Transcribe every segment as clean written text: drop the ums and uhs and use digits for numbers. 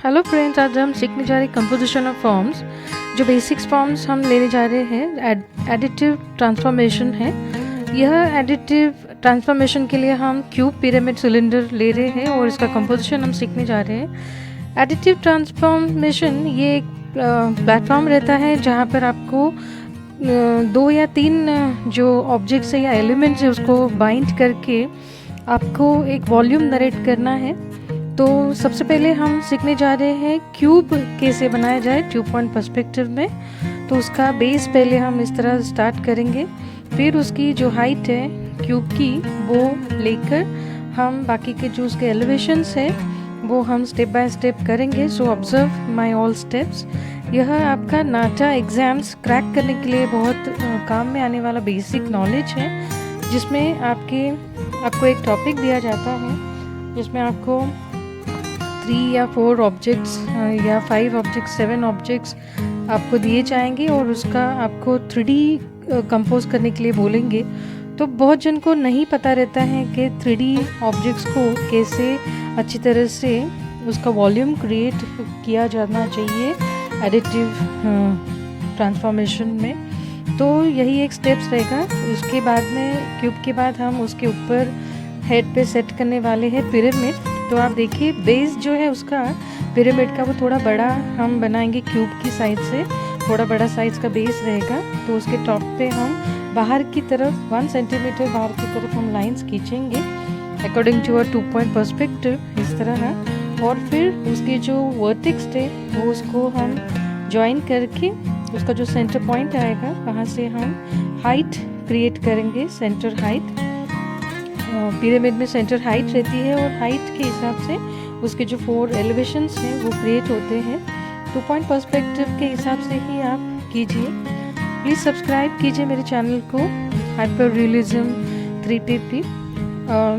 Hello friends, आज हम सीखने जा रहे हैं कंपोजिशन ऑफ फॉर्म्स। जो बेसिक्स फॉर्म्स हम लेने जा रहे हैं एडिटिव ट्रांसफॉर्मेशन है। यह एडिटिव ट्रांसफॉर्मेशन के लिए हम क्यूब, पिरामिड, सिलेंडर ले रहे हैं और इसका कंपोजिशन हम सीखने जा रहे हैं। एडिटिव ट्रांसफॉर्मेशन ये एक प्लेटफॉर्म रहता है जहाँ पर आपको 2 या 3 जो ऑब्जेक्ट्स है या एलिमेंट्स है उसको बाइंड करके आपको एक वॉल्यूम नरेट करना है। तो सबसे पहले हम सीखने जा रहे हैं क्यूब कैसे बनाया जाए ट्यूब पॉइंट पर्सपेक्टिव में। तो उसका बेस पहले हम इस तरह स्टार्ट करेंगे, फिर उसकी जो हाइट है क्यूब की वो लेकर हम बाकी के जो उसके एलिवेशंस है वो हम स्टेप बाय स्टेप करेंगे। So observe my all steps. यह आपका नाटा एग्ज़ाम्स क्रैक करने के लिए बहुत काम में आने वाला बेसिक नॉलेज है, जिसमें आपको एक टॉपिक दिया जाता है जिसमें आपको 3 या 4 ऑब्जेक्ट्स या 5 ऑब्जेक्ट्स, 7 ऑब्जेक्ट्स आपको दिए जाएंगे और उसका आपको 3D कंपोज करने के लिए बोलेंगे। तो बहुत जन को नहीं पता रहता है कि 3D ऑब्जेक्ट्स को कैसे अच्छी तरह से उसका वॉल्यूम क्रिएट किया जाना चाहिए एडिटिव ट्रांसफॉर्मेशन में। तो यही एक स्टेप्स रहेगा। उसके बाद में क्यूब के बाद हम उसके ऊपर हेड पे सेट करने वाले हैं पिरामिड। तो आप देखिए बेस जो है उसका पिरामिड का वो थोड़ा बड़ा हम बनाएंगे, क्यूब की साइड से थोड़ा बड़ा साइज का बेस रहेगा। तो उसके टॉप पे हम बाहर की तरफ 1 सेंटीमीटर बाहर की तरफ हम लाइंस खींचेंगे according to a 2 point perspective इस तरह। और फिर उसके जो वर्टेक्स थे वो उसको हम ज्वाइन करके उसका जो सेंटर पॉइंट आएगा वहाँ से हम हाइट क्रिएट करेंगे, सेंटर हाइट। पिरामिड में सेंटर हाइट रहती है और हाइट के हिसाब से उसके जो 4 एलिवेशंस हैं वो क्रिएट होते हैं। 2 पॉइंट पर्सपेक्टिव के हिसाब से ही आप कीजिए। प्लीज़ सब्सक्राइब कीजिए मेरे चैनल को हाइपर रियलिज्म 3PP।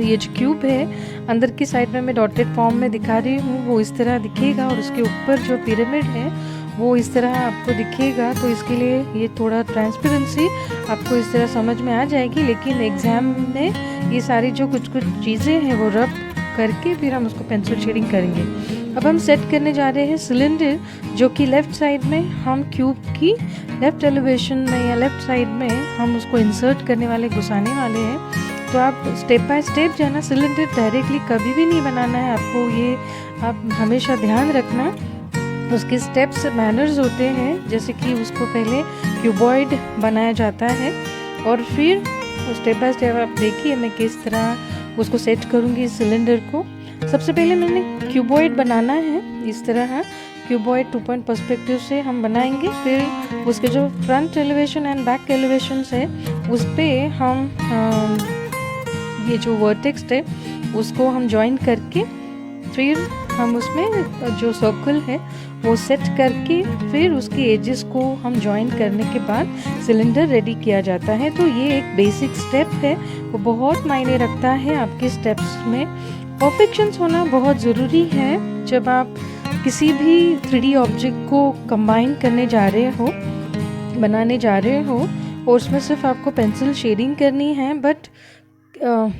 ये जो क्यूब है अंदर की साइड में मैं डॉटेड फॉर्म में दिखा रही हूँ, वो इस तरह दिखेगा और उसके ऊपर जो पिरामिड है वो इस तरह आपको दिखेगा। तो इसके लिए ये थोड़ा ट्रांसपेरेंसी आपको इस तरह समझ में आ जाएगी, लेकिन एग्ज़ाम में ये सारी जो कुछ चीज़ें हैं वो रब करके फिर हम उसको पेंसिल शेडिंग करेंगे। अब हम सेट करने जा रहे हैं सिलेंडर, जो कि लेफ़्ट साइड में हम क्यूब की लेफ़्ट एलिवेशन में या लेफ़्ट साइड में हम उसको इंसर्ट करने वाले, घुसाने वाले हैं। तो आप स्टेप बाय स्टेप जाना, सिलेंडर डायरेक्टली कभी भी नहीं बनाना है आपको, ये आप हमेशा ध्यान रखना। उसके स्टेप्स मैनर्स होते हैं, जैसे कि उसको पहले क्यूबॉइड बनाया जाता है और फिर स्टेप बाय स्टेप आप देखिए मैं किस तरह उसको सेट करूँगी सिलेंडर को। सबसे पहले मैंने क्यूबॉइड बनाना है इस तरह। क्यूबॉइड 2 पॉइंट पर्सपेक्टिव से हम बनाएंगे, फिर उसके जो front elevation and back elevation है उस पर हम ये जो वर्टेक्स है उसको हम ज्वाइन करके फिर हम उसमें जो सर्कल है वो सेट करके फिर उसके एजेस को हम ज्वाइन करने के बाद सिलेंडर रेडी किया जाता है। तो ये एक बेसिक स्टेप है, वो बहुत मायने रखता है आपके स्टेप्स में। परफेक्शंस होना बहुत ज़रूरी है जब आप किसी भी 3D ऑब्जेक्ट को कंबाइन करने जा रहे हो, बनाने जा रहे हो और उसमें सिर्फ आपको पेंसिल शेडिंग करनी है, बट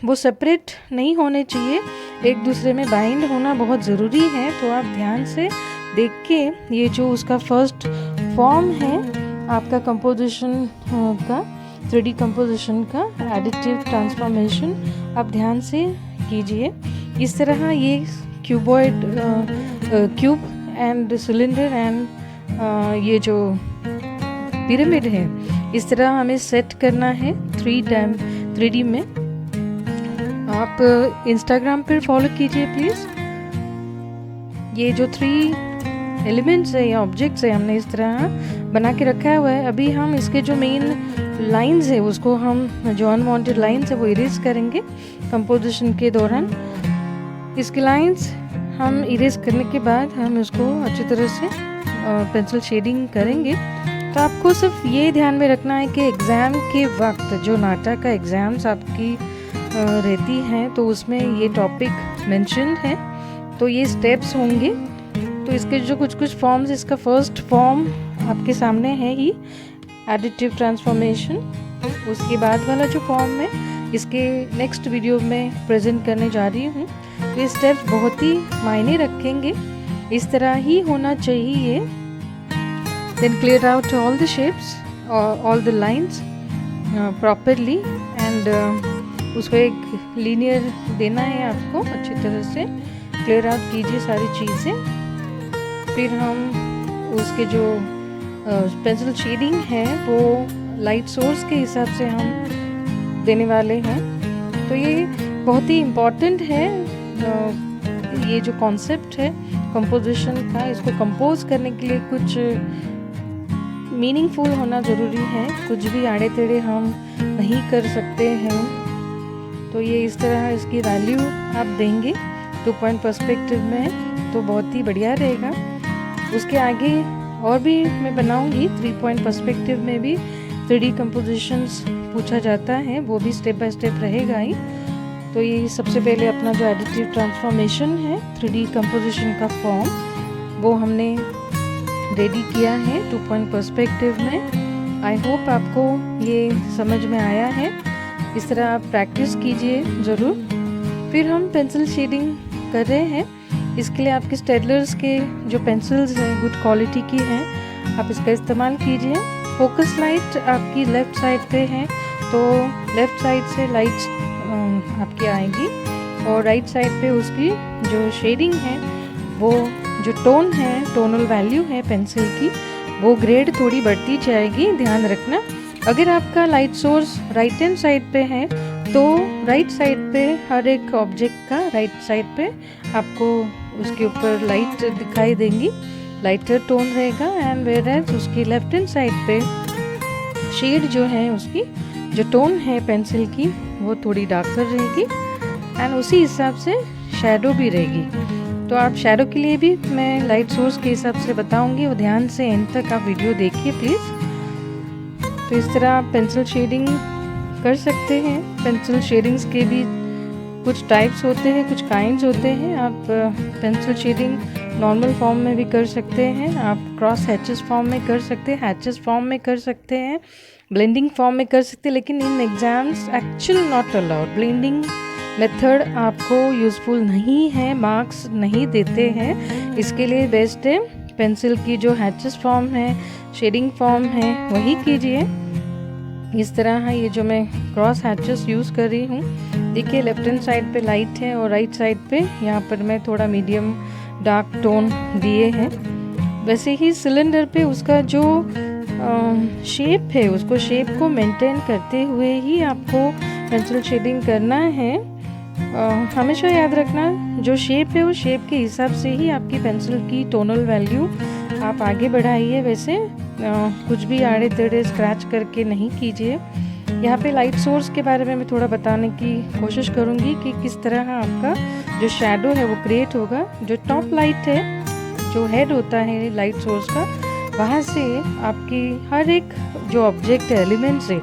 वो सेपरेट नहीं होने चाहिए, एक दूसरे में बाइंड होना बहुत ज़रूरी है। तो आप ध्यान से देख के ये जो उसका फर्स्ट फॉर्म है आपका कंपोजिशन का, 3D कंपोजिशन का एडिटिव ट्रांसफॉर्मेशन, आप ध्यान से कीजिए। इस तरह ये cuboid, cube and cylinder and ये जो पिरामिड है इस तरह हमें सेट करना है 3D में। आप इंस्टाग्राम पर फॉलो कीजिए प्लीज़। ये जो 3 एलिमेंट्स है या ऑब्जेक्ट्स है हमने इस तरह बना के रखा हुआ है। अभी हम इसके जो मेन लाइंस है उसको हम, जो अनवांटेड लाइंस है वो इरेज करेंगे कंपोजिशन के दौरान। इसके लाइंस हम इरेज करने के बाद हम इसको अच्छी तरह से पेंसिल शेडिंग करेंगे। तो आपको सिर्फ ये ध्यान में रखना है कि एग्ज़ाम के वक्त जो नाटा का एग्ज़ाम्स आपकी रहती हैं तो उसमें ये टॉपिक मेंशन्ड है, तो ये स्टेप्स होंगे। तो इसके जो कुछ फॉर्म्स, इसका फर्स्ट फॉर्म आपके सामने है ही एडिटिव ट्रांसफॉर्मेशन। उसके बाद वाला जो फॉर्म है इसके नेक्स्ट वीडियो में प्रेजेंट करने जा रही हूँ। तो ये स्टेप्स बहुत ही मायने रखेंगे इस तरह ही होना चाहिए। Then clear out all the shapes और all the lines properly and उसको एक लीनियर देना है आपको। अच्छी तरह से क्लियर आउट कीजिए सारी चीज़ें। फिर हम उसके जो पेंसिल शेडिंग है वो लाइट सोर्स के हिसाब से हम देने वाले हैं। तो ये बहुत ही इम्पॉर्टेंट है। ये जो कॉन्सेप्ट है कंपोजिशन का, इसको कंपोज करने के लिए कुछ मीनिंगफुल होना ज़रूरी है। कुछ भी आड़े टेढ़े हम नहीं कर सकते हैं। तो ये इस तरह इसकी वैल्यू आप देंगे 2 पॉइंट पर्सपेक्टिव में तो बहुत ही बढ़िया रहेगा। उसके आगे और भी मैं बनाऊंगी 3 पॉइंट पर्सपेक्टिव में भी 3D कंपोजिशंस पूछा जाता है, वो भी स्टेप बाय स्टेप रहेगा ही। तो ये सबसे पहले अपना जो एडिटिव ट्रांसफॉर्मेशन है 3D कंपोजिशन का फॉर्म वो हमने रेडी किया है 2 पॉइंट पर्सपेक्टिव में। आई होप आपको ये समझ में आया है। इस तरह आप प्रैक्टिस कीजिए ज़रूर। फिर हम पेंसिल शेडिंग कर रहे हैं। इसके लिए आपके स्टेडलर्स के जो पेंसिल्स हैं गुड क्वालिटी की हैं, आप इसका इस्तेमाल कीजिए। फोकस लाइट आपकी लेफ़्ट साइड पे है तो लेफ़्ट साइड से लाइट आपकी आएगी और राइट साइड पे उसकी जो शेडिंग है वो जो टोन है, टोनल वैल्यू है पेंसिल की, वो ग्रेड थोड़ी बढ़ती जाएगी। ध्यान रखना, अगर आपका light source right hand side पे है तो राइट साइड पे हर एक ऑब्जेक्ट का राइट साइड पे आपको उसके ऊपर लाइट दिखाई देंगी, लाइटर टोन रहेगा। एंड वेयर एज उसकी लेफ्ट हैंड साइड पे शेड जो है उसकी जो टोन है पेंसिल की वो थोड़ी डार्कर रहेगी एंड उसी हिसाब से शैडो भी रहेगी। तो आप शैडो के लिए भी मैं लाइट सोर्स के हिसाब से बताऊंगी, वो ध्यान से एंड तक आप वीडियो देखिए प्लीज़। तो इस तरह आप पेंसिल शेडिंग कर सकते हैं। पेंसिल शेडिंग्स के भी कुछ टाइप्स होते हैं, कुछ काइंड्स होते हैं। आप पेंसिल शेडिंग नॉर्मल फॉर्म में भी कर सकते हैं, आप क्रॉस हैचेस फॉर्म में कर सकते हैं, हैचेस फॉर्म में कर सकते हैं, ब्लेंडिंग फॉर्म में कर सकते हैं। लेकिन in exams actual not allowed. Blending method आपको यूज़फुल नहीं है, मार्क्स नहीं देते हैं। इसके लिए बेस्ट है पेंसिल की जो हैचेस फॉर्म है, शेडिंग फॉर्म है, वही कीजिए। इस तरह है ये जो मैं क्रॉस हैचेस यूज़ कर रही हूँ। देखिए लेफ्ट हैंड साइड पे लाइट है और राइट साइड पे यहाँ पर मैं थोड़ा मीडियम डार्क टोन दिए हैं। वैसे ही सिलेंडर पे उसका जो शेप है, उसको शेप को मेंटेन करते हुए ही आपको पेंसिल शेडिंग करना है। हमेशा याद रखना जो शेप है वो शेप के हिसाब से ही आपकी पेंसिल की टोनल वैल्यू आप आगे बढ़ाइए। वैसे कुछ भी आड़े टेढ़े स्क्रैच करके नहीं कीजिए। यहाँ पे लाइट सोर्स के बारे में मैं थोड़ा बताने की कोशिश करूँगी कि किस तरह आपका जो शैडो है वो क्रिएट होगा। जो टॉप लाइट है, जो हेड होता है लाइट सोर्स का, वहाँ से आपकी हर एक जो ऑब्जेक्ट है, एलिमेंट्स है,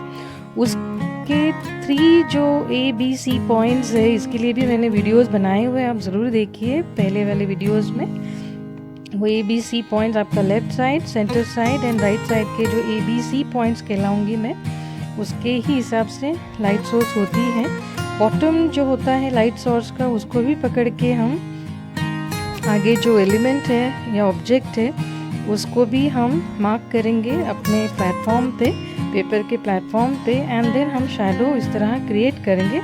उसके 3 जो ABC पॉइंट्स है, इसके लिए भी मैंने वीडियोस बनाए हुए हैं, आप ज़रूर देखिए पहले वाले वीडियोस में। वो ABC पॉइंट्स आपका left side, centre side and right side के जो ABC पॉइंट्स कहलाऊंगी मैं, उसके ही हिसाब से लाइट सोर्स होती है। बॉटम जो होता है लाइट सोर्स का, उसको भी पकड़ के हम आगे जो एलिमेंट है या ऑब्जेक्ट है उसको भी हम मार्क करेंगे अपने प्लेटफॉर्म पे, पेपर के प्लेटफॉर्म पे। एंड देन हम शैडो इस तरह क्रिएट करेंगे।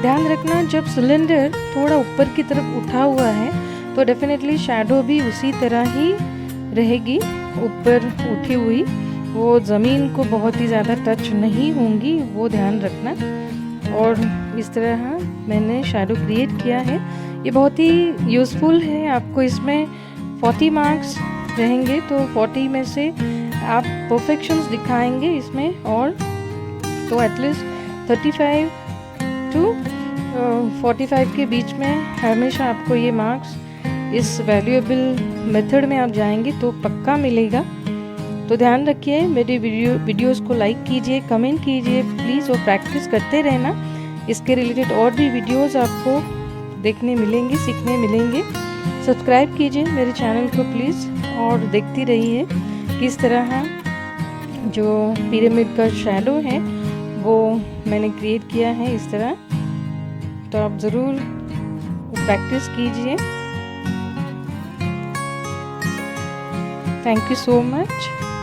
ध्यान रखना जब सिलेंडर थोड़ा ऊपर की तरफ उठा हुआ है तो डेफिनेटली शैडो भी उसी तरह ही रहेगी, ऊपर उठी हुई। वो ज़मीन को बहुत ही ज़्यादा टच नहीं होंगी, वो ध्यान रखना। और इस तरह मैंने शैडो क्रिएट किया है। ये बहुत ही यूज़फुल है। आपको इसमें 40 मार्क्स रहेंगे तो 40 में से आप परफेक्शंस दिखाएंगे इसमें, और तो एटलीस्ट 35 टू 45 के बीच में हमेशा आपको ये मार्क्स इस वैल्यूएबल मेथड में आप जाएंगे तो पक्का मिलेगा। तो ध्यान रखिए, मेरे वीडियोस को लाइक कीजिए, कमेंट कीजिए प्लीज़, और प्रैक्टिस करते रहना। इसके रिलेटेड और भी वीडियोस आपको देखने मिलेंगे, सीखने मिलेंगे। सब्सक्राइब कीजिए मेरे चैनल को प्लीज़ और देखती रहिए किस तरह जो पिरामिड का शैडो है वो मैंने क्रिएट किया है इस तरह। तो आप ज़रूर प्रैक्टिस कीजिए। Thank you so much.